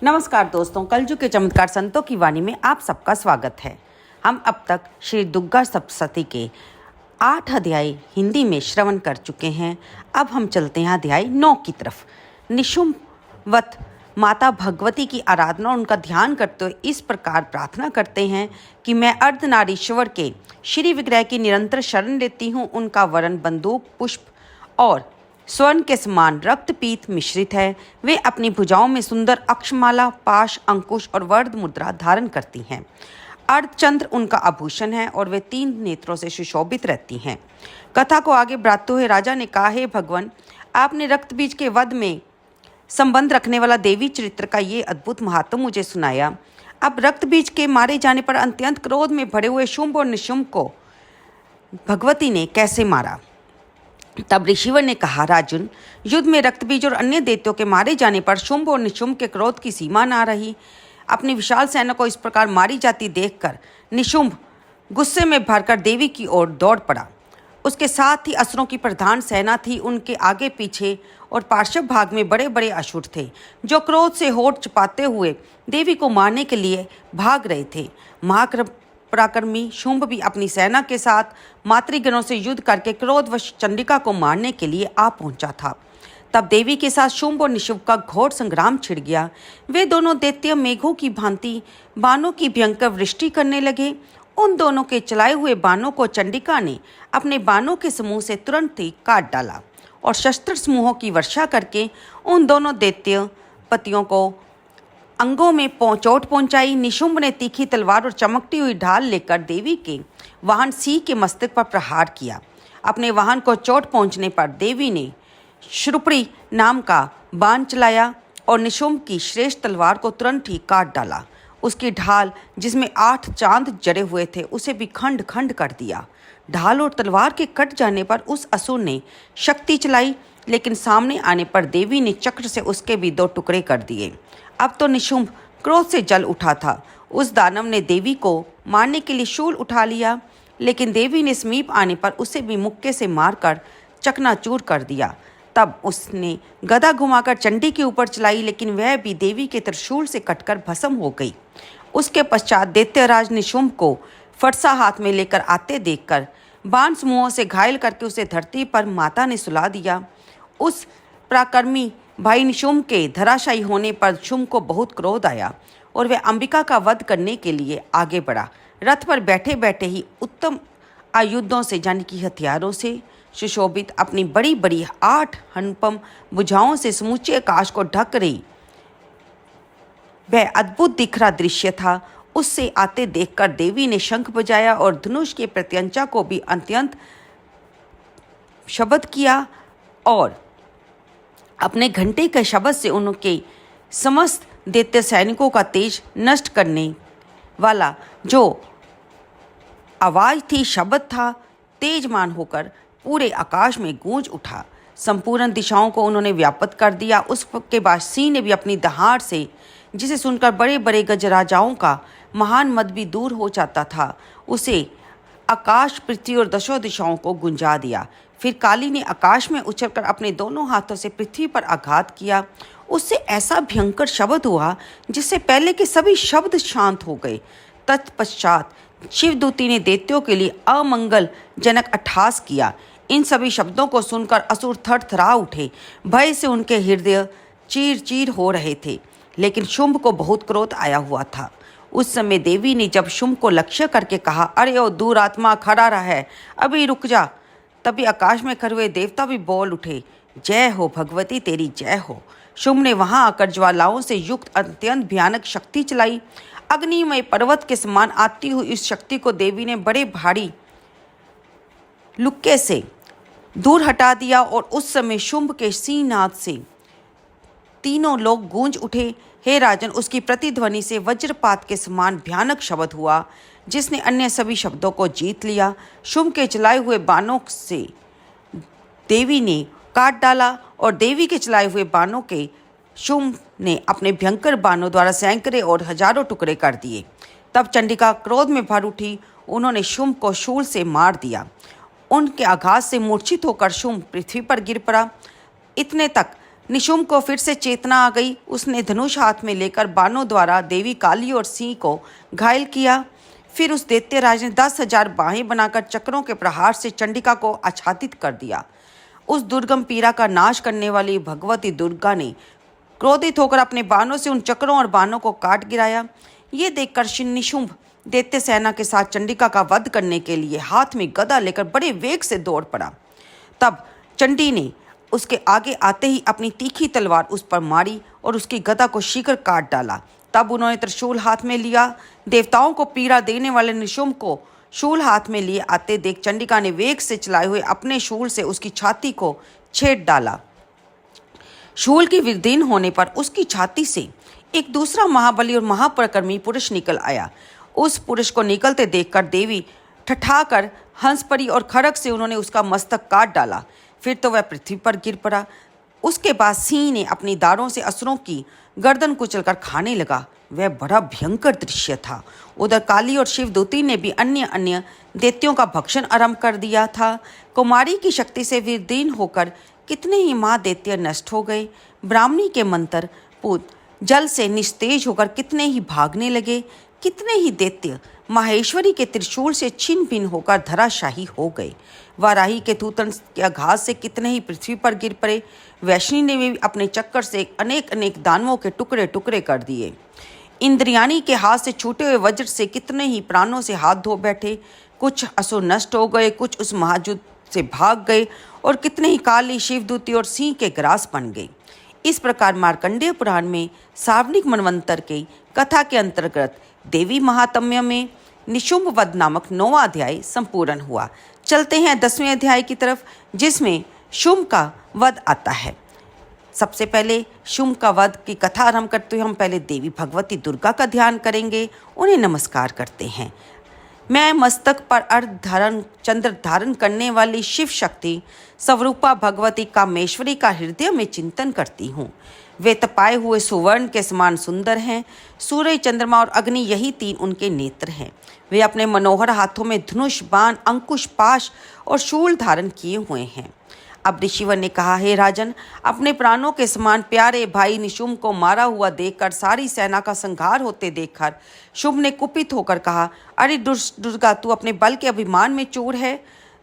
नमस्कार दोस्तों, कलयुग के चमत्कार संतों की वाणी में आप सबका स्वागत है। हम अब तक श्री दुर्गा सप्तशती के 8 अध्याय हिंदी में श्रवण कर चुके हैं। अब हम चलते हैं अध्याय 9 की तरफ। निशुम्भवत माता भगवती की आराधना और उनका ध्यान करते हुए इस प्रकार प्रार्थना करते हैं कि मैं अर्धनारीश्वर के श्री विग्रह की निरंतर शरण लेती हूँ। उनका वरण बंदूक, पुष्प और स्वर्ण के समान रक्तपीत मिश्रित है। वे अपनी भुजाओं में सुंदर अक्षमाला, पाश, अंकुश और वरद मुद्रा धारण करती हैं। अर्धचंद्र उनका आभूषण है और वे 3 नेत्रों से सुशोभित रहती हैं। कथा को आगे बढ़ाते हुए राजा ने कहा, हे भगवान, आपने रक्तबीज के वध में संबंध रखने वाला देवी चरित्र का ये अद्भुत महात्म मुझे सुनाया। अब रक्तबीज के मारे जाने पर अत्यंत क्रोध में भरे हुए शुंभ और निशुंभ को भगवती ने कैसे मारा। तब ऋषिवर ने कहा, राजन, युद्ध में रक्तबीज और अन्य दैत्यों के मारे जाने पर शुंभ और निशुंभ के क्रोध की सीमा न रही। अपनी विशाल सेना को इस प्रकार मारी जाती देखकर निशुंभ गुस्से में भरकर देवी की ओर दौड़ पड़ा। उसके साथ ही असुरों की प्रधान सेना थी। उनके आगे पीछे और पार्श्व भाग में बड़े बड़े असुर थे, जो क्रोध से होठ छिपाते हुए देवी को मारने के लिए भाग रहे थे। पराक्रमी शुंभ भी अपनी सेना के साथ मातृगणों से युद्ध करके क्रोधवश चंडिका को मारने के लिए आ पहुंचा था। तब देवी के साथ शुंभ और निशुंभ का घोर संग्राम छिड़ गया। वे दोनों दैत्य मेघों की भांति बाणों की भयंकर वृष्टि करने लगे। उन दोनों के चलाए हुए बाणों को चंडिका ने अपने बाणों के समूह से तुरंत ही काट डाला और शस्त्र समूहों की वर्षा करके उन दोनों दैत्य पतियों को अंगों में चोट पहुंचाई। निशुंभ ने तीखी तलवार और चमकती हुई ढाल लेकर देवी के वाहन सिंह के मस्तक पर प्रहार किया। अपने वाहन को चोट पहुंचने पर देवी ने श्रुपड़ी नाम का बाण चलाया और निशुंभ की श्रेष्ठ तलवार को तुरंत ही काट डाला। उसकी ढाल, जिसमें 8 चांद जड़े हुए थे, उसे भी खंड खंड कर दिया। ढाल और तलवार के कट जाने पर उस असुर ने शक्ति चलाई, लेकिन सामने आने पर देवी ने चक्र से उसके भी 2 टुकड़े कर दिए। अब तो निशुंभ क्रोध से जल उठा था। उस दानव ने देवी को मारने के लिए शूल उठा लिया, लेकिन देवी ने समीप आने पर उसे भी मुक्के से मारकर चकनाचूर कर दिया। तब उसने गदा घुमाकर चंडी के ऊपर चलाई, लेकिन वह भी देवी के त्रिशूल से कटकर भस्म हो गई। उसके पश्चात दैत्यराज निशुंभ को फरसा हाथ में लेकर आते देखकर बाण समूहों से घायल करके उसे धरती पर माता ने सुला दिया। उस पराक्रमी भाई निशुंभ के धराशायी होने पर शुंभ को बहुत क्रोध आया और वह अंबिका का वध करने के लिए आगे बढ़ा। रथ पर बैठे बैठे ही उत्तम आयुधों से, यानी कि हथियारों से सुशोभित अपनी बड़ी बड़ी 8 अनुपम भुजाओं से समूचे आकाश को ढक रही वह अद्भुत दिख रहा दृश्य था। उससे आते देखकर देवी ने शंख बजाया और धनुष के प्रत्यंचा को भी अत्यंत शब्द किया और अपने घंटे के शब्द से उनके समस्त दैत्य सैनिकों का तेज नष्ट करने वाला जो आवाज थी, शब्द था, तेजमान होकर पूरे आकाश में गूंज उठा। संपूर्ण दिशाओं को उन्होंने व्याप्त कर दिया। उसके बाद सिंह ने भी अपनी दहाड़ से, जिसे सुनकर बड़े बड़े गजराजाओं का महान मद भी दूर हो जाता था, उसे आकाश, पृथ्वी और 10 दिशाओं को गुंजा दिया। फिर काली ने आकाश में उछलकर अपने दोनों हाथों से पृथ्वी पर आघात किया। उससे ऐसा भयंकर शब्द हुआ जिससे पहले के सभी शब्द शांत हो गए। तत्पश्चात शिवदूती ने दैत्यों के लिए अमंगलजनक अट्टहास किया। इन सभी शब्दों को सुनकर असुर थरथरा उठे। भय से उनके हृदय चीर चीर हो रहे थे, लेकिन शुंभ को बहुत क्रोध आया हुआ था। उस समय देवी ने जब शुंभ को लक्ष्य करके कहा, अरे ओ दुरात्मा, खड़ा रहा है, अभी रुक जा। तभी आकाश में खड़े हुए देवता भी बोल उठे, जय हो भगवती, तेरी जय हो। शुंभ ने वहां आकर ज्वालाओं से युक्त अत्यंत भयानक शक्ति चलाई। अग्निमय पर्वत के समान आती हुई इस शक्ति को देवी ने बड़े भारी लुक्के से दूर हटा दिया और उस समय शुंभ के सिंहनाद से तीनों लोग गूंज उठे। हे राजन, उसकी प्रतिध्वनि से वज्रपात के समान भयानक शब्द हुआ, जिसने अन्य सभी शब्दों को जीत लिया। शुंभ के चलाए हुए बाणों से देवी ने काट डाला और देवी के चलाए हुए बाणों के शुंभ ने अपने भयंकर बाणों द्वारा सैकड़ों और हजारों टुकड़े कर दिए। तब चंडिका क्रोध में भर उठी। उन्होंने शुंभ को शूल से मार दिया। उनके आघात से मूर्छित होकर शुंभ पृथ्वी पर गिर पड़ा। इतने तक निशुम्भ को फिर से चेतना आ गई। उसने धनुष हाथ में लेकर बाणों द्वारा देवी काली और सिंह को घायल किया। फिर उस दैत्यराज ने 10,000 बाहें बनाकर चक्रों के प्रहार से चंडिका को आच्छादित कर दिया। उस दुर्गम पीड़ा का नाश करने वाली भगवती दुर्गा ने क्रोधित होकर अपने बाणों से उन चक्रों और बाणों को काट गिराया। ये देखकर निशुम्भ दैत्य सेना के साथ चंडिका का वध करने के लिए हाथ में गदा लेकर बड़े वेग से दौड़ पड़ा। तब चंडी ने उसके आगे आते ही अपनी तीखी तलवार उस पर मारी और उसकी गदा को शीघ्र काट डाला। तब उन्होंने त्रिशूल हाथ में लिया। देवताओं को पीड़ा देने वाले निशुम्भ को शूल हाथ में लिए आते देख चंडिका ने वेग से चलाए हुए अपने शूल से उसकी छाती को छेद डाला। शूल की विदीर्ण होने पर उसकी छाती से एक दूसरा महाबली और महापराक्रमी पुरुष निकल आया। उस पुरुष को निकलते देखकर देवी ठठाकर हंस पड़ी और खड़ग से उन्होंने उसका मस्तक काट डाला। फिर तो वह पृथ्वी पर गिर पड़ा। उसके बाद सिंह ने अपनी दाढ़ों से असुरों की गर्दन कुचलकर खाने लगा। वह बड़ा भयंकर दृश्य था। उधर काली और शिवदूती ने भी अन्य अन्य दैत्यों का भक्षण आरंभ कर दिया था। कुमारी की शक्ति से विदीर्ण होकर कितने ही महादैत्य नष्ट हो गए। ब्राह्मणी के मंत्र पूत जल से निस्तेज होकर कितने ही भागने लगे। कितने ही दैत्य माहेश्वरी के त्रिशूल से छिन्न भिन्न होकर धराशाही हो गए। वाराही के तूतन के आघात से कितने ही पृथ्वी पर गिर पड़े। वैष्णी ने भी अपने चक्कर से अनेक अनेक दानवों के टुकड़े टुकड़े कर दिए। इंद्रियाणी के हाथ से छूटे हुए वज्र से कितने ही प्राणों से हाथ धो बैठे। कुछ असुर नष्ट हो गए, कुछ उस महायुद्ध से भाग गए और कितने ही काली शिवदूती और सिंह के ग्रास बन गए। इस प्रकार मार्कंडेय पुराण में सावर्णिक मनवंतर के कथा के अंतर्गत देवी महात्म्य में निशुम्भ वध नामक 9वां अध्याय संपूर्ण हुआ। चलते हैं 10वें अध्याय की तरफ, जिसमें शुंभ का वध आता है। सबसे पहले शुंभ का वध की कथा आरंभ करते हुए हम पहले देवी भगवती दुर्गा का ध्यान करेंगे, उन्हें नमस्कार करते हैं। मैं मस्तक पर अर्ध धारण चंद्र धारण करने वाली शिव शक्ति स्वरूपा भगवती कामेश्वरी का हृदय में चिंतन करती हूँ। वे तपाए हुए सुवर्ण के समान सुंदर हैं। सूर्य, चंद्रमा और अग्नि यही 3 उनके नेत्र हैं। वे अपने मनोहर हाथों में धनुष, बाण, अंकुश, पाश और शूल धारण किए हुए हैं। अब ऋषिवर ने कहा, हे राजन, अपने प्राणों के समान प्यारे भाई निशुम्भ को मारा हुआ देखकर, सारी सेना का संहार होते देखकर शुंभ ने कुपित होकर कहा, अरे दुर्गा, तू अपने बल के अभिमान में चूर है।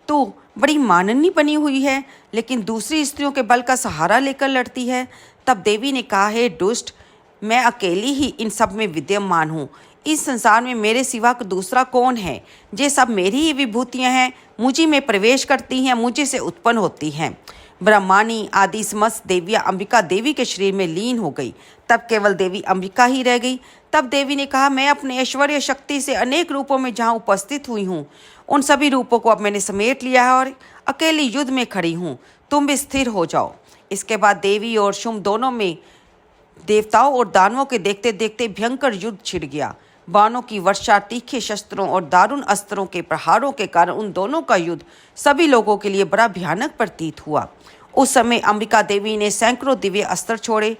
तू बड़ी माननी बनी हुई है, लेकिन दूसरी स्त्रियों के बल का सहारा लेकर लड़ती है। तब देवी ने कहा, हे दुष्ट, मैं अकेली ही इन सब में विद्यमान हूँ। इस संसार में मेरे सिवा दूसरा कौन है? ये सब मेरी ही विभूतियाँ हैं, मुझी में प्रवेश करती हैं, मुझे से उत्पन्न होती हैं। ब्रह्माणी आदि समस्त देवियाँ अंबिका देवी के शरीर में लीन हो गई। तब केवल देवी अंबिका ही रह गई। तब देवी ने कहा, मैं अपने ऐश्वर्य शक्ति से अनेक रूपों में जहाँ उपस्थित हुई हूँ, उन सभी रूपों को अब मैंने समेट लिया है और अकेली युद्ध में खड़ी हूँ। तुम भी स्थिर हो जाओ। इसके बाद देवी और शुंभ दोनों में देवताओं और दानवों के देखते देखते भयंकर युद्ध छिड़ गया। बाणों की वर्षा, तीखे शस्त्रों और दारुण अस्त्रों के प्रहारों के कारण उन दोनों का युद्ध सभी लोगों के लिए बड़ा भयानक प्रतीत हुआ। उस समय अंबिका देवी ने सैकड़ों दिव्य अस्त्र छोड़े।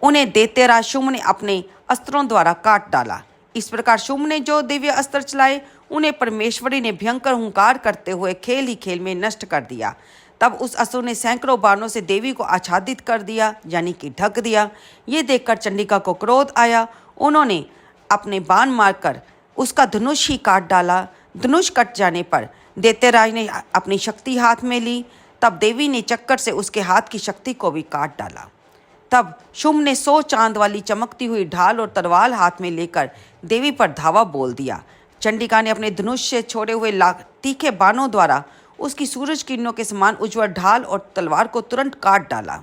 उन्हें दैत्यराज शुंभ ने अपने अस्त्रों द्वारा काट डाला। इस प्रकार शुंभ ने जो दिव्य अस्त्र चलाए, उन्हें परमेश्वरी ने भयंकर हुंकार करते हुए खेल ही खेल में नष्ट कर दिया। तब उस असुर ने सैकड़ों बाणों से देवी को आच्छादित कर दिया, यानी कि ढक दिया। ये देखकर चंडिका को क्रोध आया। उन्होंने अपने बाण मारकर उसका धनुष ही काट डाला। धनुष कट जाने पर दैत्यराज ने अपनी शक्ति हाथ में ली। तब देवी ने चक्कर से उसके हाथ की शक्ति को भी काट डाला। तब शुंभ ने 100 चांद वाली चमकती हुई ढाल और तलवार हाथ में लेकर देवी पर धावा बोल दिया। चंडिका ने अपने धनुष से छोड़े हुए तीखे बाणों द्वारा उसकी सूरज किरणों के समान उज्ज्वल ढाल और तलवार को तुरंत काट डाला।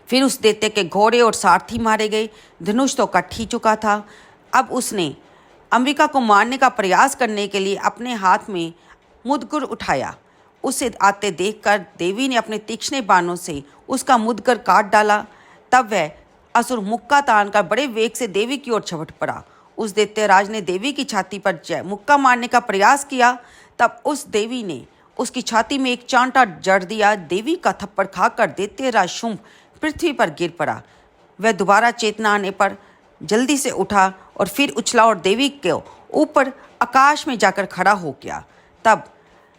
फिर उस दैत्य के घोड़े और सारथी मारे गए। धनुष तो कट ही चुका था। अब उसने अंबिका को मारने का प्रयास करने के लिए अपने हाथ में मुदगर उठाया। उसे आते देखकर देवी ने अपने तीक्ष्ण बाणों से उसका मुदगर काट डाला। तब वह असुर मुक्का तानकर बड़े वेग से देवी की ओर झपट पड़ा। उस दैत्यराज ने देवी की छाती पर मुक्का मारने का प्रयास किया। तब उस देवी ने उसकी छाती में एक चांटा जड़ दिया। देवी का थप्पड़ खाकर दैत्यराज शुंभ पृथ्वी पर गिर पड़ा। वह दोबारा चेतना आने पर जल्दी से उठा और फिर उछला और देवी के ऊपर आकाश में जाकर खड़ा हो गया। तब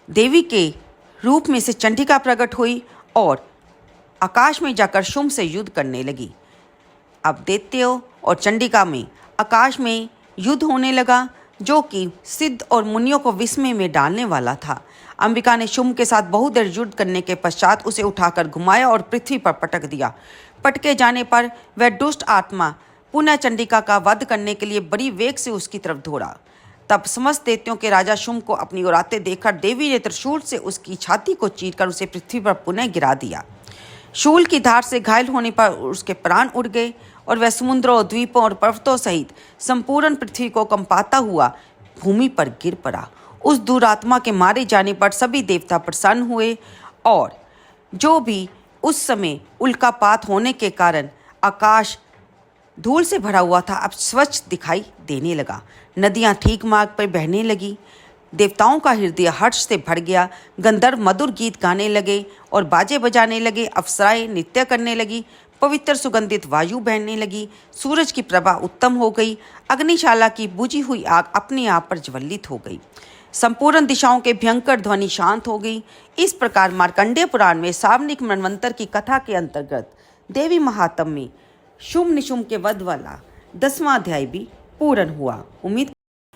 देवी के रूप में से चंडिका प्रकट हुई और आकाश में जाकर शुंभ से युद्ध करने लगी। अब दैत्यों और चंडिका में आकाश में युद्ध होने लगा, जो कि सिद्ध और मुनियों को विस्मय में डालने वाला था। अंबिका ने शुंभ के साथ बहुत देर युद्ध करने के पश्चात उसे उठाकर घुमाया और पृथ्वी पर पटक दिया। पटके जाने पर वह दुष्ट आत्मा पुनः चंडिका का वध करने के लिए बड़ी वेग से उसकी तरफ दौड़ा। तब समस्त दैत्यों के राजा शुंभ को अपनी ओर आते देखकर देवी ने त्रिशूल से उसकी छाती को चीरकर उसे पृथ्वी पर पुनः गिरा दिया। शूल की धार से घायल होने पर उसके प्राण उड़ गए और वह समुद्रों, द्वीपों और पर्वतों सहित संपूर्ण पृथ्वी को कंपाता हुआ भूमि पर गिर पड़ा। उस दुरात्मा के मारे जाने पर सभी देवता प्रसन्न हुए और जो भी उस समय उल्कापात होने के कारण आकाश धूल से भरा हुआ था, अब स्वच्छ दिखाई देने लगा। नदियां ठीक मार्ग पर बहने लगी। देवताओं का हृदय हर्ष से भर गया। गंधर्व मधुर गीत गाने लगे और बाजे बजाने लगे। अप्सराएं नृत्य करने लगी। पवित्र सुगंधित वायु बहने लगी। सूरज की प्रभा उत्तम हो गई। अग्निशाला की बुझी हुई आग अपने आप पर ज्वलित हो गई। संपूर्ण दिशाओं के भयंकर ध्वनि शांत हो गई। इस प्रकार मार्कंडेय पुराण में सावर्णिक मनवंतर की कथा के अंतर्गत देवी महात्म्य में शुंभ निशुंभ के वध वाला 10वां अध्याय भी पूर्ण हुआ। उम्मीद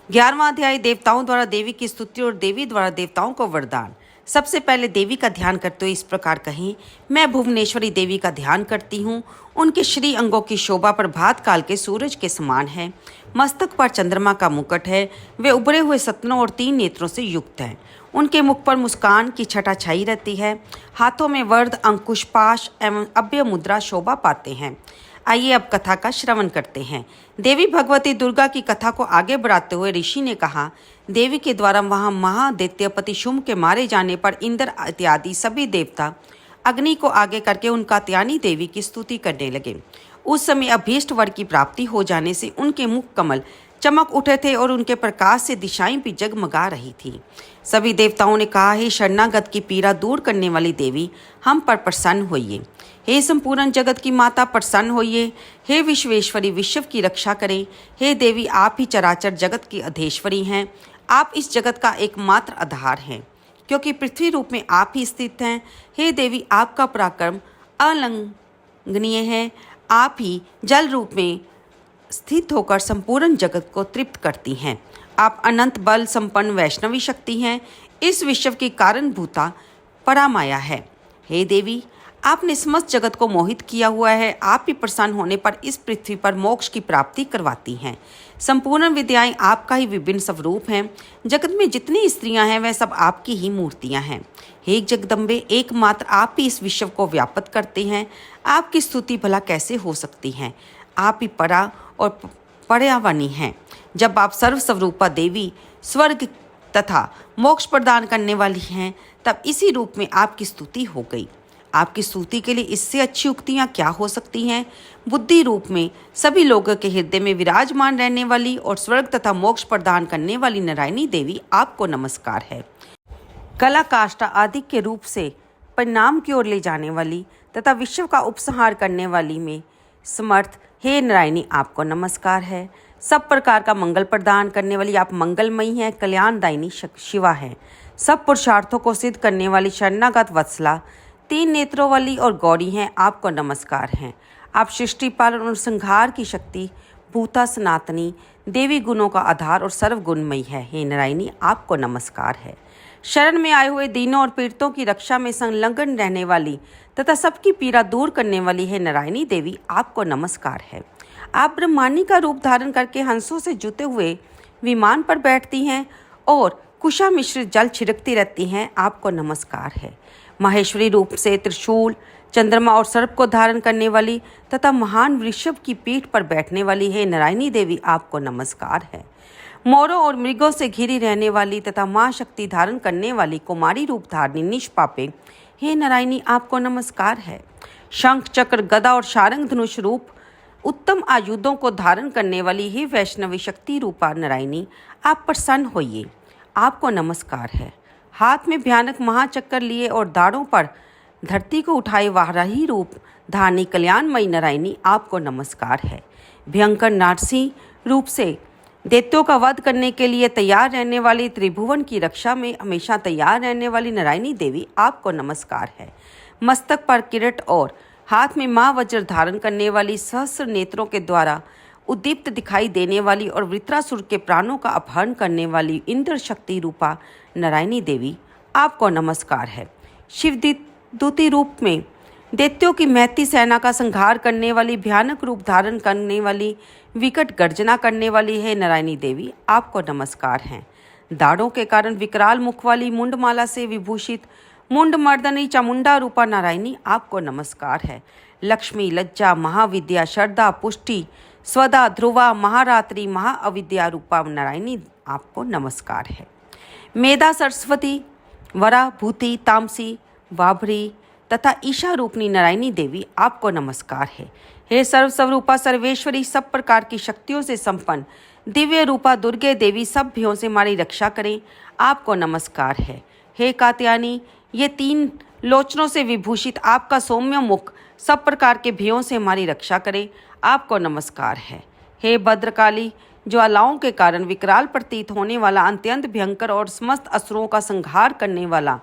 11वां अध्याय देवताओं द्वारा देवी की स्तुति और देवी द्वारा देवताओं को वरदान। सबसे पहले देवी का ध्यान करते हुए इस प्रकार कहें, मैं भुवनेश्वरी देवी का ध्यान करती हूँ। उनके श्री अंगों की शोभा प्रभात काल के सूरज के समान है। मस्तक पर चंद्रमा का मुकुट है। वे उभरे हुए सतनों और 3 नेत्रों से युक्त हैं। उनके मुख पर मुस्कान की छटा छाई रहती है। हाथों में वर्द, अंकुश, पाश एवं अभय मुद्रा शोभा पाते हैं। आइए अब कथा का श्रवण करते हैं। देवी भगवती दुर्गा की कथा को आगे बढ़ाते हुए ऋषि ने कहा, देवी के द्वारा वहाँ महादैत्यपति शुंभ के मारे जाने पर इंद्र इत्यादि सभी देवता अग्नि को आगे करके उन कात्यायनी देवी की स्तुति करने लगे। उस समय अभीष्ट वर की प्राप्ति हो जाने से उनके मुख कमल चमक उठे थे और उनके प्रकाश से दिशाएं भी जगमगा रही थी। सभी देवताओं ने कहा, हे शरणागत की पीड़ा दूर करने वाली देवी, हम पर प्रसन्न होइए। हे संपूर्ण जगत की माता, प्रसन्न होइए। हे विश्वेश्वरी, विश्व की रक्षा करें। हे देवी, आप ही चराचर जगत की अधीश्वरी हैं। आप इस जगत का एकमात्र आधार हैं, क्योंकि पृथ्वी रूप में आप ही स्थित हैं। हे देवी, आपका पराक्रम अलंघनीय है। आप ही जल रूप में स्थित होकर संपूर्ण जगत को तृप्त करती हैं। आप अनंत बल संपन्न वैष्णवी शक्ति हैं। इस विश्व की कारणभूता परामाया है। हे देवी, आपने समस्त जगत को मोहित किया हुआ है। आप ही प्रसन्न होने पर इस पृथ्वी पर मोक्ष की प्राप्ति करवाती हैं। संपूर्ण विद्याएं आपका ही विभिन्न स्वरूप हैं। जगत में जितनी स्त्रियां हैं वह सब आपकी ही मूर्तियां हैं। हे जगदम्बे, एकमात्र आप ही इस विश्व को व्याप्त करते हैं। आपकी स्तुति भला कैसे हो सकती है। आप ही परा और पर्यावरणी हैं। जब आप सर्वस्वरूपा देवी, स्वर्ग तथा मोक्ष प्रदान करने वाली हैं, तब इसी रूप में आपकी स्तुति हो गई। आपकी स्तुति के लिए इससे अच्छी उक्तियाँ क्या हो सकती हैं। बुद्धि रूप में सभी लोगों के हृदय में विराजमान रहने वाली और स्वर्ग तथा मोक्ष प्रदान करने वाली नारायणी देवी, आपको नमस्कार है। कला, काष्ठा आदि के रूप से परिणाम की ओर ले जाने वाली तथा विश्व का उपसंहार करने वाली में समर्थ हे नारायणी, आपको नमस्कार है। सब प्रकार का मंगल प्रदान करने वाली आप मंगलमयी हैं। कल्याणदायिनी शिवा हैं। सब पुरुषार्थों को सिद्ध करने वाली शरणागत वत्सला, 3 नेत्रों वाली और गौरी हैं। आपको नमस्कार हैं। आप सृष्टि पालन और संहार की शक्ति, भूता सनातनी देवी, गुणों का आधार और सर्वगुणमयी है। हे नारायणी, आपको नमस्कार है। शरण में आए हुए दीनों और पीड़ितों की रक्षा में संलग्न रहने वाली तथा सबकी पीड़ा दूर करने वाली है नारायणी देवी, आपको नमस्कार है। आप ब्रह्मांडी का रूप धारण करके हंसों से जुते हुए विमान पर बैठती हैं और कुशा मिश्रित जल छिड़कती रहती हैं। आपको नमस्कार है। माहेश्वरी रूप से त्रिशूल, चंद्रमा और सर्प को धारण करने वाली तथा महान वृषभ की पीठ पर बैठने वाली है नारायणी देवी, आपको नमस्कार है। मोरों और मृगों से घिरी रहने वाली तथा माँ शक्ति धारण करने वाली कुमारी रूप धारणी निष्पापे हे नारायणी, आपको नमस्कार है। शंख, चक्र, गदा और शारंग धनुष रूप उत्तम आयुधों को धारण करने वाली ही वैष्णवी शक्ति रूपा नारायणी, आप प्रसन्न होइए। आपको नमस्कार है। हाथ में भयानक महाचक्कर लिए और दाढ़ों पर धरती को उठाए वाराही रूप धारणी कल्याणमयी नारायणी, आपको नमस्कार है। भयंकर नारसी रूप से दैत्यों का वध करने के लिए तैयार रहने वाली, त्रिभुवन की रक्षा में हमेशा तैयार रहने वाली नारायणी देवी, आपको नमस्कार है। मस्तक पर किरीट और हाथ में माँ वज्र धारण करने वाली, सहस्र नेत्रों के द्वारा उद्दीप्त दिखाई देने वाली और वृत्रासुर के प्राणों का अपहरण करने वाली इंद्र शक्ति रूपा नारायणी देवी, आपको नमस्कार है। शिव दूती रूप में दैत्यों की महती सेना का संहार करने वाली, भयानक रूप धारण करने वाली, विकट गर्जना करने वाली है नारायणी देवी, आपको नमस्कार है। दाढ़ों के कारण विकराल मुख वाली, मुंडमाला से विभूषित मुंड मर्दनी चामुंडा रूपा नारायणी, आपको नमस्कार है। लक्ष्मी, लज्जा, महाविद्या, श्रद्धा, पुष्टि, स्वदा, ध्रुवा, महारात्रि, महाअविद्या रूपा नारायणी, आपको नमस्कार है। मेधा, सरस्वती, वरा, भूति, तामसी, वाभरी तथा ईशा रूपनी नारायणी देवी, आपको नमस्कार है। हे सर्वस्वरूपा सर्वेश्वरी, सब प्रकार की शक्तियों से संपन्न दिव्य रूपा दुर्गे देवी, सब भयों से हमारी रक्षा करें, आपको नमस्कार है। हे कात्यायनी, ये 3 लोचनों से विभूषित आपका सौम्य मुख सब प्रकार के भयों से हमारी रक्षा करे, आपको नमस्कार है। हे भद्रकाली, ज्वालाओं के कारण विकराल प्रतीत होने वाला, अत्यंत भयंकर और समस्त असुरों का संहार करने वाला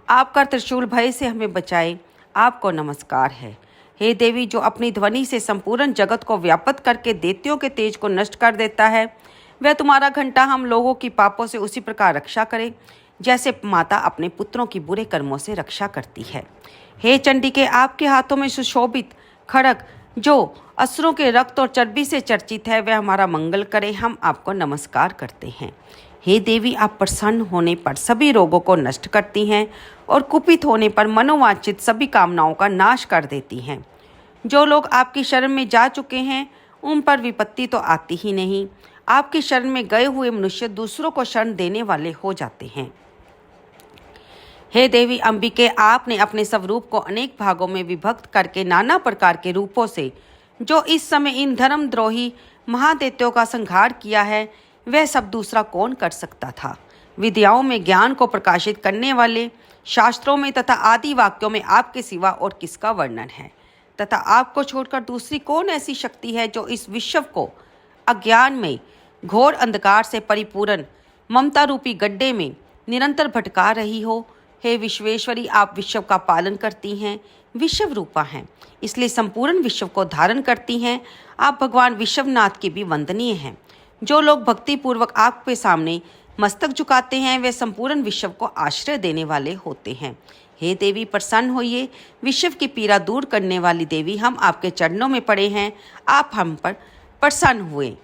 आपका त्रिशूल भय से हमें बचाए, आपको नमस्कार है। हे देवी, जो अपनी ध्वनि से संपूर्ण जगत को व्याप्त करके दैत्यों के तेज को नष्ट कर देता है, वह तुम्हारा घंटा हम लोगों की पापों से उसी प्रकार रक्षा करे जैसे माता अपने पुत्रों की बुरे कर्मों से रक्षा करती है। हे चंडिके, आपके हाथों में सुशोभित खड्ग जो असुरों के रक्त और चर्बी से चर्चित है, वह हमारा मंगल करे, हम आपको नमस्कार करते हैं। हे देवी, आप प्रसन्न होने पर सभी रोगों को नष्ट करती हैं और कुपित होने पर मनोवांछित सभी कामनाओं का नाश कर देती हैं। जो लोग आपकी शरण में जा चुके हैं, उन पर विपत्ति तो आती ही नहीं। आपकी शरण में गए हुए मनुष्य दूसरों को शरण देने वाले हो जाते हैं। हे देवी अंबिके, आपने अपने स्वरूप को अनेक भागों में विभक्त करके नाना प्रकार के रूपों से जो इस समय इन धर्मद्रोही महादैत्यों का संहार किया है, वह सब दूसरा कौन कर सकता था। विद्याओं में ज्ञान को प्रकाशित करने वाले, शास्त्रों में तथा आदि वाक्यों में आपके सिवा और किसका वर्णन है, तथा आपको छोड़कर दूसरी कौन ऐसी शक्ति है जो इस विश्व को अज्ञान में घोर अंधकार से परिपूर्ण ममता रूपी गड्ढे में निरंतर भटका रही हो। हे विश्वेश्वरी, आप विश्व का पालन करती हैं, विश्व रूपा हैं, इसलिए संपूर्ण विश्व को धारण करती हैं। आप भगवान विश्वनाथ की भी वंदनीय हैं। जो लोग भक्तिपूर्वक आपके सामने मस्तक झुकाते हैं, वे संपूर्ण विश्व को आश्रय देने वाले होते हैं। हे देवी, प्रसन्न होइए, विश्व की पीड़ा दूर करने वाली देवी, हम आपके चरणों में पड़े हैं, आप हम पर प्रसन्न हुए।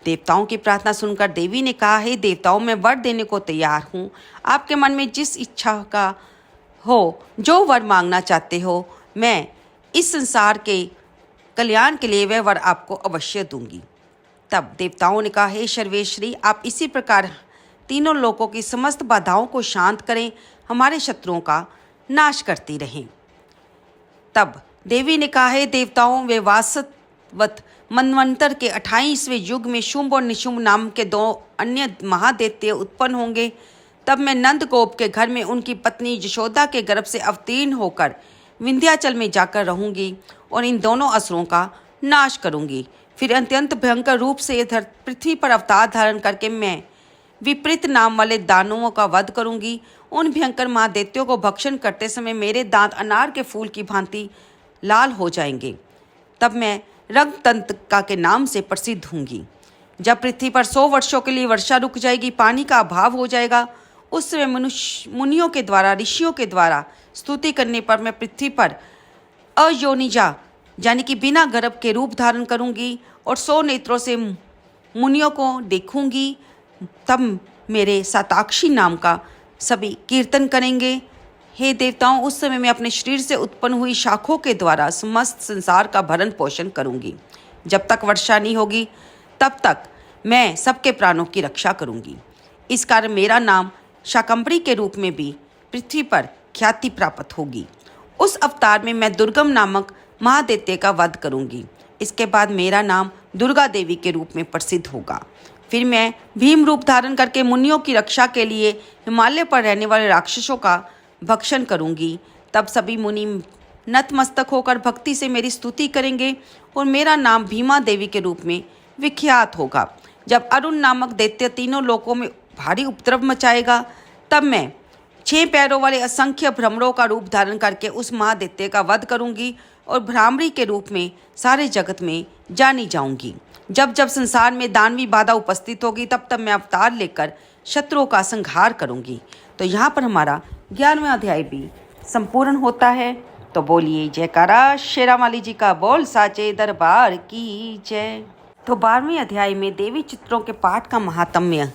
देवताओं की प्रार्थना सुनकर देवी ने कहा, हे देवताओं, मैं वर देने को तैयार हूँ। आपके मन में जिस इच्छा का हो, जो वर मांगना चाहते हो, मैं इस संसार के कल्याण के लिए वह वर आपको अवश्य दूंगी। तब देवताओं ने कहा, हे सर्वेश्वरी, आप इसी प्रकार तीनों लोकों की समस्त बाधाओं को शांत करें, हमारे शत्रुओं का नाश करती रहें। तब देवी ने कहा, हे देवताओं, वे वासवत मनवंतर के 28वें युग में शुंभ और निशुंभ नाम के 2 अन्य महादैत्य उत्पन्न होंगे। तब मैं नंद गोप के घर में उनकी पत्नी यशोदा के गर्भ से अवतीर्ण होकर विंध्याचल में जाकर रहूंगी और इन दोनों असुरों का नाश करूंगी। फिर अत्यंत भयंकर रूप से पृथ्वी पर अवतार धारण करके मैं विपरीत नाम वाले दानवों का वध करूंगी। उन भयंकर महादैत्यों को भक्षण करते समय मेरे दांत अनार के फूल की भांति लाल हो जाएंगे। तब मैं रंगतंत्रिका के नाम से प्रसिद्ध होंगी। जब पृथ्वी पर 100 वर्षों के लिए वर्षा रुक जाएगी, पानी का अभाव हो जाएगा, उस समय मुनियों के द्वारा, ऋषियों के द्वारा स्तुति करने पर मैं पृथ्वी पर अयोनिजा यानी कि बिना गर्भ के रूप धारण करूंगी और 100 नेत्रों से मुनियों को देखूंगी। तब मेरे साताक्षी नाम का सभी कीर्तन करेंगे। हे देवताओं, उस समय मैं अपने शरीर से उत्पन्न हुई शाखों के द्वारा समस्त संसार का भरण पोषण करूंगी। जब तक वर्षा नहीं होगी, तब तक मैं सबके प्राणों की रक्षा करूंगी। इस कारण मेरा नाम शाकंभरी के रूप में भी पृथ्वी पर ख्याति प्राप्त होगी। उस अवतार में मैं दुर्गम नामक महादैत्य का वध करूंगी। इसके बाद मेरा नाम दुर्गा देवी के रूप में प्रसिद्ध होगा। फिर मैं भीम रूप धारण करके मुनियों की रक्षा के लिए हिमालय पर रहने वाले राक्षसों का भक्षण करूंगी। तब सभी मुनि नतमस्तक होकर भक्ति से मेरी स्तुति करेंगे और मेरा नाम भीमा देवी के रूप में विख्यात होगा। जब अरुण नामक दैत्य तीनों लोकों में भारी उपद्रव मचाएगा, तब मैं 6 पैरों वाले असंख्य भ्रमरों का रूप धारण करके उस महादैत्य का वध करूंगी और भ्रामरी के रूप में सारे जगत में जानी जाऊंगी। जब जब संसार में दानवी बाधा उपस्थित होगी तब तब मैं अवतार लेकर शत्रुओं का संहार करूंगी। तो यहाँ पर हमारा 11वां अध्याय भी संपूर्ण होता है। तो बोलिए जयकारा शेरावाली जी का, बोल साचे दरबार की जय। तो 12वें अध्याय में देवी चित्रों के पाठ का महात्म्य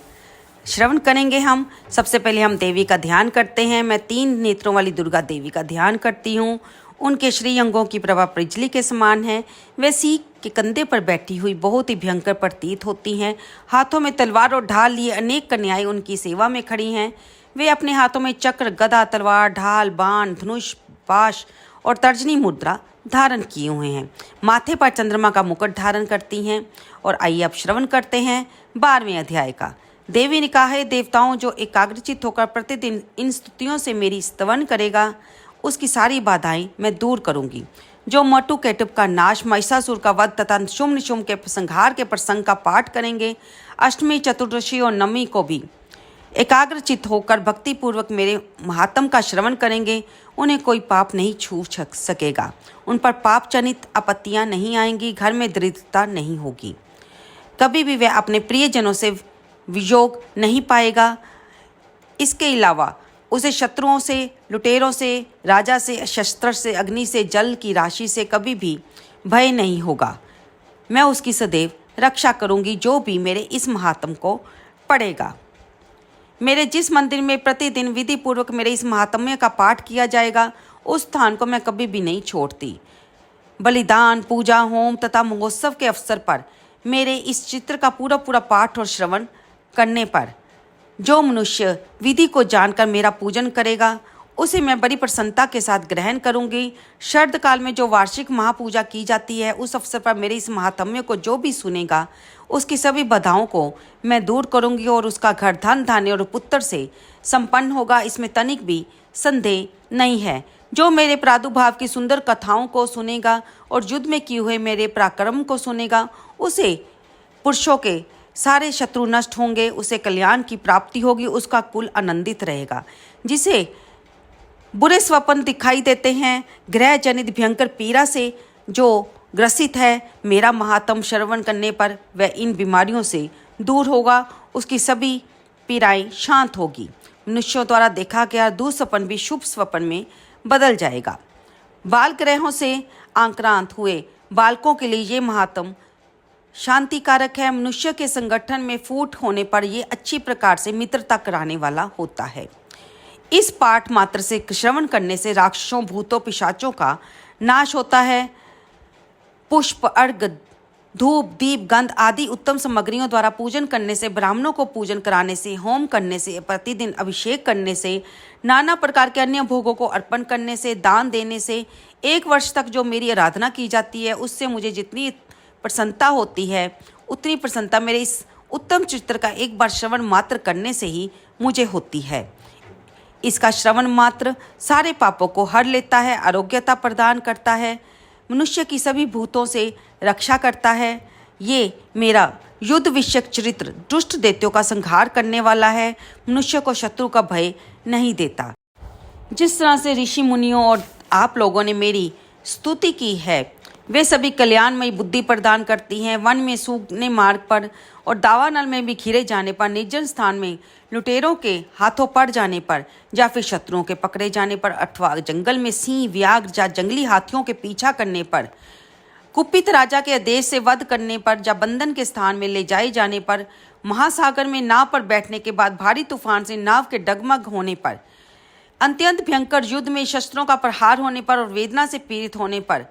श्रवण करेंगे हम। सबसे पहले हम देवी का ध्यान करते हैं। मैं 3 नेत्रों वाली दुर्गा देवी का ध्यान करती हूँ। उनके श्री अंगों की प्रभा बिजली के समान है। वे सीख के कंधे पर बैठी हुई बहुत ही भयंकर प्रतीत होती हैं। हाथों में तलवार और ढाल लिए अनेक कन्याएं उनकी सेवा में खड़ी हैं। वे अपने हाथों में चक्र, गदा, तलवार, ढाल, बाण, धनुष, पाश और तर्जनी मुद्रा धारण किए हुए हैं। माथे पर चंद्रमा का मुकुट धारण करती हैं। और आइए अब श्रवण करते हैं 12वें अध्याय का। देवी ने कहा है, देवताओं जो एकाग्रचित होकर प्रतिदिन इन स्तुतियों से मेरी स्तवन करेगा उसकी सारी बाधाएं मैं दूर करूंगी। जो मोटू केटुब का नाश, महिषासुर का वध तथा शुम्भ निशुम्भ के संहार के प्रसंग का पाठ करेंगे, अष्टमी, चतुर्दशी और नवमी को भी एकाग्रचित होकर भक्तिपूर्वक मेरे महात्म का श्रवण करेंगे, उन्हें कोई पाप नहीं छू सकेगा। उन पर पाप जनित आपत्तियां नहीं आएंगी, घर में दरिद्रता नहीं होगी, कभी भी वह अपने प्रियजनों से वियोग नहीं पाएगा। इसके अलावा उसे शत्रुओं से, लुटेरों से, राजा से, शस्त्र से, अग्नि से, जल की राशि से कभी भी भय नहीं होगा। मैं उसकी सदैव रक्षा करूंगी जो भी मेरे इस महात्म को पढ़ेगा। मेरे जिस मंदिर में प्रतिदिन विधि पूर्वक मेरे इस महात्म्य का पाठ किया जाएगा उस स्थान को मैं कभी भी नहीं छोड़ती। बलिदान, पूजा, होम तथा महोत्सव के अवसर पर मेरे इस चित्र का पूरा पाठ और श्रवण करने पर जो मनुष्य विधि को जानकर मेरा पूजन करेगा उसे मैं बड़ी प्रसन्नता के साथ ग्रहण करूंगी। शरद काल में जो वार्षिक महापूजा की जाती है उस अवसर पर मेरे इस महात्म्य को जो भी सुनेगा उसकी सभी बाधाओं को मैं दूर करूंगी और उसका घर धन, धान्य और पुत्र से संपन्न होगा, इसमें तनिक भी संदेह नहीं है। जो मेरे प्रादुर्भाव की सुंदर कथाओं को सुनेगा और युद्ध में किए हुए मेरे पराक्रम को सुनेगा उसे पुरुषों के सारे शत्रु नष्ट होंगे, उसे कल्याण की प्राप्ति होगी, उसका कुल आनंदित रहेगा। जिसे बुरे स्वप्न दिखाई देते हैं, ग्रह जनित भयंकर पीड़ा से जो ग्रसित है, मेरा महात्म श्रवण करने पर वह इन बीमारियों से दूर होगा, उसकी सभी पीड़ाएं शांत होगी। मनुष्यों द्वारा देखा गया दुःस्वप्न भी शुभ स्वप्न में बदल जाएगा। बाल ग्रहों से आक्रांत हुए बालकों के लिए ये महात्म शांति कारक है। मनुष्य के संगठन में फूट होने पर यह अच्छी प्रकार से मित्रता कराने वाला होता है। इस पाठ मात्र से श्रवण करने से राक्षसों, भूतों, पिशाचों का नाश होता है। पुष्प, अर्घ, धूप, दीप, गंध आदि उत्तम सामग्रियों द्वारा पूजन करने से, ब्राह्मणों को पूजन कराने से, होम करने से, प्रतिदिन अभिषेक करने से, नाना प्रकार के अन्य भोगों को अर्पण करने से, दान देने से, 1 वर्ष तक जो मेरी आराधना की जाती है उससे मुझे जितनी प्रसन्नता होती है उतनी प्रसन्नता मेरे इस उत्तम चित्र का एक बार श्रवण मात्र करने से ही मुझे होती है। इसका श्रवण मात्र सारे पापों को हर लेता है, आरोग्यता प्रदान करता है, मनुष्य की सभी भूतों से रक्षा करता है। ये मेरा युद्ध विषयक चरित्र दुष्ट दैत्यों का संहार करने वाला है, मनुष्य को शत्रु का भय नहीं देता। जिस तरह से ऋषि मुनियों और आप लोगों ने मेरी स्तुति की है वे सभी कल्याणमयी बुद्धि प्रदान करती हैं। वन में सूखने मार्ग पर और दावानल में भी घिरे जाने पर, निर्जन स्थान में लुटेरों के हाथों पड़ जाने पर या फिर शत्रुओं के पकड़े जाने पर अथवा जंगल में सिंह, व्याघ्र या जंगली हाथियों के पीछा करने पर, कुपित राजा के आदेश से वध करने पर या बंधन के स्थान में ले जाए जाने पर, महासागर में नाव पर बैठने के बाद भारी तूफान से नाव के डगमग होने पर, अत्यंत भयंकर युद्ध में शस्त्रों का प्रहार होने पर और वेदना से पीड़ित होने पर,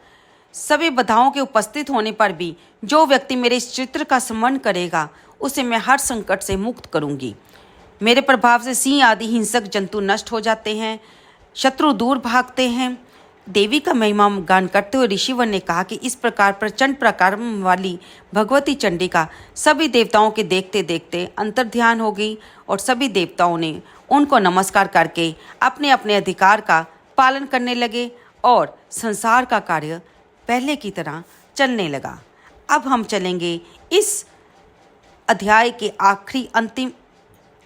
सभी बाधाओं के उपस्थित होने पर भी जो व्यक्ति मेरे इस चित्र का स्मरण करेगा उसे मैं हर संकट से मुक्त करूंगी। मेरे प्रभाव से सिंह आदि हिंसक जंतु नष्ट हो जाते हैं, शत्रु दूर भागते हैं। देवी का महिमा गान करते हुए ऋषिवर ने कहा कि इस प्रकार प्रचंड पराक्रम वाली भगवती चंडिका सभी देवताओं के देखते देखते अंतर्ध्यान हो गई और सभी देवताओं ने उनको नमस्कार करके अपने अपने अधिकार का पालन करने लगे और संसार का कार्य पहले की तरह चलने लगा। अब हम चलेंगे इस अध्याय के आखिरी अंतिम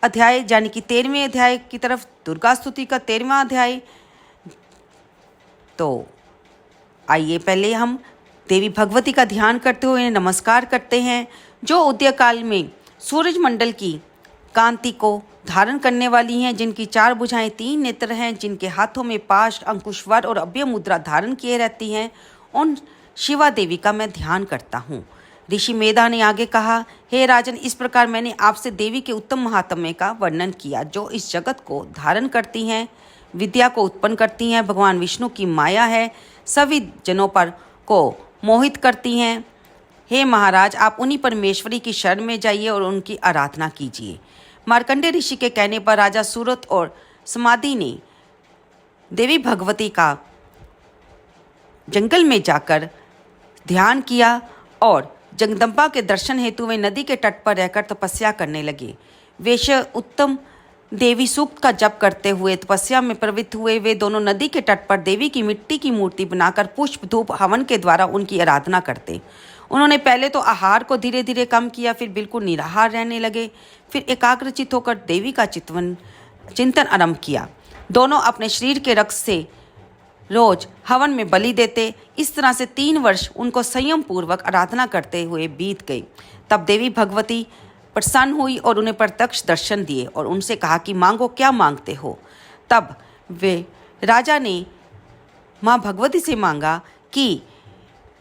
अध्याय यानी कि 13वें अध्याय की तरफ, दुर्गा स्तुति का 13वां अध्याय। तो आइए पहले हम देवी भगवती का ध्यान करते हुए नमस्कार करते हैं, जो उदय काल में सूरज मंडल की कांति को धारण करने वाली हैं, जिनकी 4 भुजाएं 3 नेत्र हैं, जिनके हाथों में पाश, अंकुश, वर और अभय मुद्रा धारण किए रहती हैं, उन शिवा देवी का मैं ध्यान करता हूँ। ऋषि मेधा ने आगे कहा, हे राजन, इस प्रकार मैंने आपसे देवी के उत्तम महात्म्य का वर्णन किया, जो इस जगत को धारण करती हैं, विद्या को उत्पन्न करती हैं, भगवान विष्णु की माया है, सभी जनों पर को मोहित करती हैं। हे महाराज, आप उन्हीं परमेश्वरी की शरण में जाइए और उनकी आराधना कीजिए। मार्कंडेय ऋषि के कहने पर राजा सूरत और समाधि ने देवी भगवती का जंगल में जाकर ध्यान किया और जगदम्बा के दर्शन हेतु वे नदी के तट पर रहकर तपस्या करने लगे। वैश्य उत्तम देवी सूक्त का जप करते हुए तपस्या में प्रवृत्त हुए। वे दोनों नदी के तट पर देवी की मिट्टी की मूर्ति बनाकर पुष्प, धूप, हवन के द्वारा उनकी आराधना करते। उन्होंने पहले तो आहार को धीरे धीरे कम किया, फिर बिल्कुल निराहार रहने लगे, फिर एकाग्रचित होकर देवी का चिंतन आरंभ किया। दोनों अपने शरीर के रक्त से रोज हवन में बलि देते। इस तरह से 3 वर्ष उनको संयम पूर्वक आराधना करते हुए बीत गए। तब देवी भगवती प्रसन्न हुई और उन्हें प्रत्यक्ष दर्शन दिए और उनसे कहा कि मांगो, क्या मांगते हो। तब वे राजा ने माँ भगवती से मांगा कि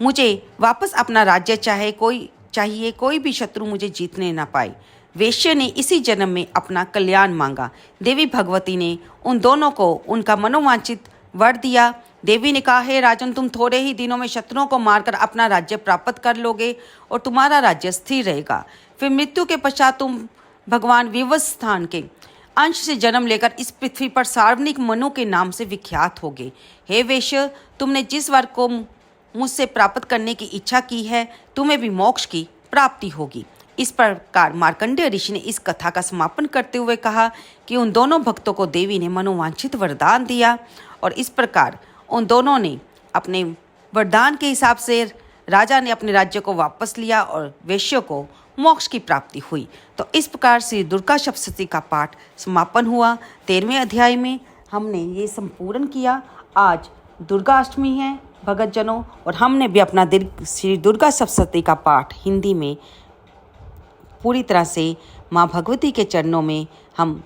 मुझे वापस अपना राज्य चाहिए, कोई भी शत्रु मुझे जीतने ना पाए। वैश्य ने इसी जन्म में अपना कल्याण मांगा। देवी भगवती ने उन दोनों को उनका मनोवांछित वर दिया। देवी ने कहा, हे राजन, तुम थोड़े ही दिनों में शत्रुओं को मारकर अपना राज्य प्राप्त कर लोगे और तुम्हारा राज्य स्थिर रहेगा। फिर मृत्यु के पश्चात तुम भगवान विवस्वान के अंश से जन्म लेकर इस पृथ्वी पर सार्वजनिक मनु के नाम से विख्यात होगे। हे वैश्य, तुमने जिस वर को मुझसे प्राप्त करने की इच्छा की है, तुम्हें भी मोक्ष की प्राप्ति होगी। इस प्रकार मार्कंडेय ऋषि ने इस कथा का समापन करते हुए कहा कि उन दोनों भक्तों को देवी ने मनोवांछित वरदान दिया और इस प्रकार उन दोनों ने अपने वरदान के हिसाब से राजा ने अपने राज्य को वापस लिया और वैश्यों को मोक्ष की प्राप्ति हुई। तो इस प्रकार से दुर्गा सप्तशती का पाठ समापन हुआ। 13वें अध्याय में हमने ये संपूर्ण किया। आज दुर्गा अष्टमी है भगतजनों, और हमने भी अपना श्री दुर्गा सप्तशती का पाठ हिंदी में पूरी तरह से माँ भगवती के चरणों में हम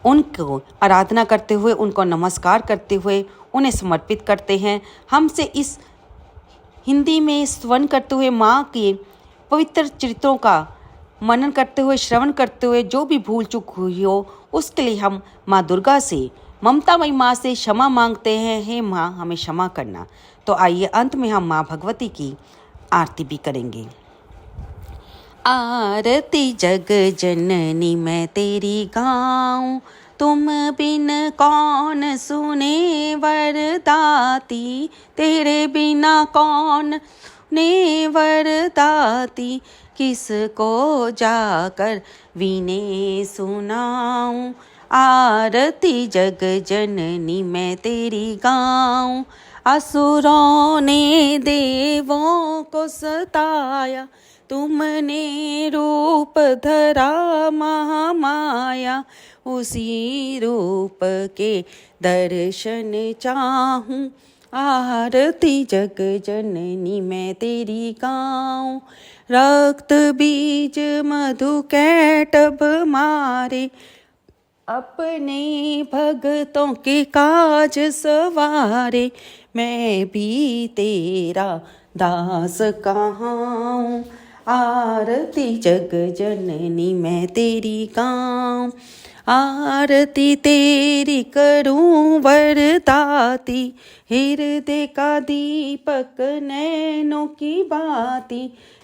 उनको आराधना करते हुए, उनको नमस्कार करते हुए उन्हें समर्पित करते हैं। हमसे इस हिंदी में श्रवण करते हुए माँ के पवित्र चरित्रों का मनन करते हुए, श्रवण करते हुए जो भी भूल चूक हुई हो, उसके लिए हम माँ दुर्गा से, ममतामयी माँ से क्षमा मांगते हैं। हे माँ, हमें क्षमा करना। तो आइए अंत में हम माँ भगवती की आरती भी करेंगे। आरती जग जननी मैं तेरी गाऊं, तुम बिन कौन सुने वरदाती, तेरे बिना कौन ने वरदाती, किसको जाकर वीणे सुनाऊं। आरती जग जननी मैं तेरी गाऊं, असुरों ने देवों को सताया, तुमने रूप धरा महामाया, उसी रूप के दर्शन चाहूं। आरती जग जननी मैं तेरी गाऊं, रक्त बीज मधु कैटभ मारे, अपने भगतों के काज सवारे, मैं भी तेरा दास कहाऊं। आरती जग जननी मैं तेरी गाऊं, आरती तेरी करूं वरदाती, हृदय का दीपक नैनों की बाती,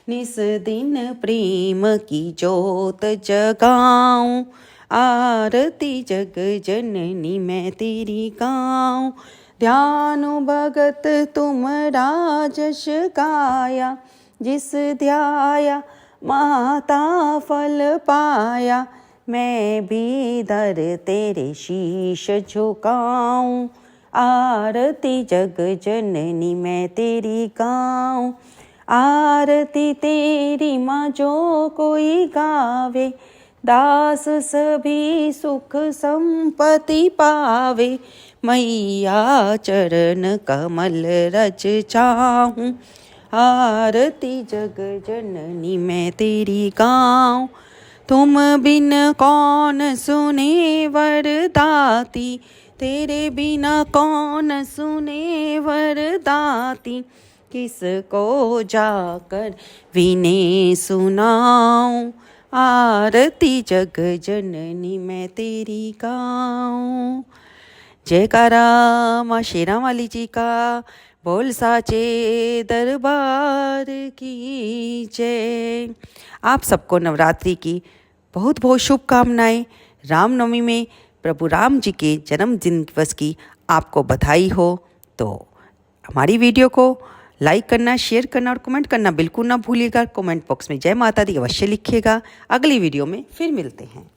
निस दिन प्रेम की जोत जगाऊं। आरती जग जननी मैं तेरी गाऊं, ध्यानु भगत तुम राजस गाया, जिस ध्याया माता फल पाया, मैं भी दर तेरे शीश झुकाऊं। आरती जग जननी मैं तेरी गाऊं, आरती तेरी माँ जो कोई गावे, दास सभी सुख संपत्ति पावे, मैया चरण कमल रज चाहूं। आरती जग जननी मैं तेरी गाऊं, तुम बिन कौन सुने वरदाती, तेरे बिना कौन सुने वरदाती। किसको जाकर विने सुनाऊं, आरती जग जननी मैं तेरी गाऊं। जयकारा माँ शेरा वाली जी का, बोल साचे दरबार की जय। आप सबको नवरात्रि की बहुत बहुत शुभकामनाएं। रामनवमी में प्रभु राम जी के जन्मदिन दिवस की आपको बधाई हो। तो हमारी वीडियो को लाइक करना, शेयर करना और कमेंट करना बिल्कुल ना भूलिएगा। कमेंट बॉक्स में जय माता दी अवश्य लिखिएगा। अगली वीडियो में फिर मिलते हैं।